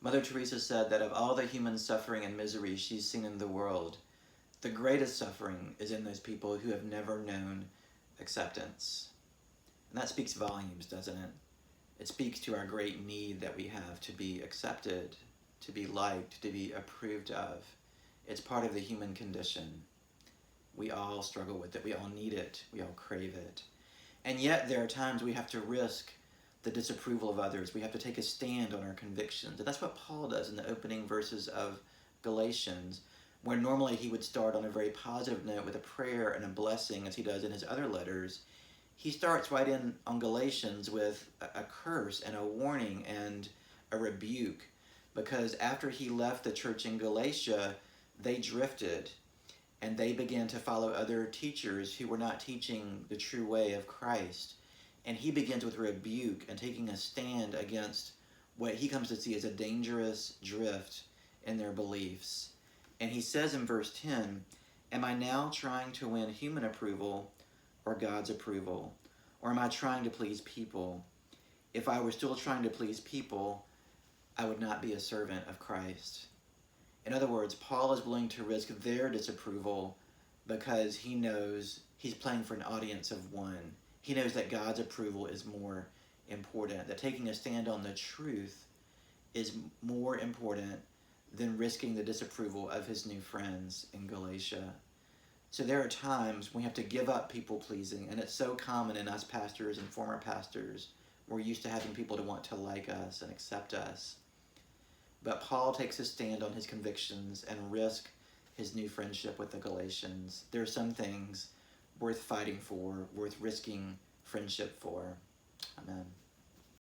Mother Teresa said that of all the human suffering and misery she's seen in the world, the greatest suffering is in those people who have never known acceptance. And that speaks volumes, doesn't it? It speaks to our great need that we have to be accepted, to be liked, to be approved of. It's part of the human condition. We all struggle with it. We all need it. We all crave it. And yet there are times we have to risk the disapproval of others. We have to take a stand on our convictions. And that's what Paul does in the opening verses of Galatians, where normally he would start on a very positive note with a prayer and a blessing, as he does in his other letters. He starts right in on Galatians with a curse and a warning and a rebuke, because after he left the church in Galatia, they drifted and they began to follow other teachers who were not teaching the true way of Christ. And he begins with rebuke and taking a stand against what he comes to see as a dangerous drift in their beliefs. And he says in verse 10, "Am I now trying to win human approval or God's approval? Or am I trying to please people? If I were still trying to please people, I would not be a servant of Christ." In other words, Paul is willing to risk their disapproval because he knows he's playing for an audience of one. He knows that God's approval is more important, that taking a stand on the truth is more important than risking the disapproval of his new friends in Galatia. So there are times we have to give up people-pleasing, and it's so common in us pastors and former pastors. We're used to having people to want to like us and accept us. But Paul takes a stand on his convictions and risks his new friendship with the Galatians. There are some things worth fighting for, worth risking friendship for. Amen.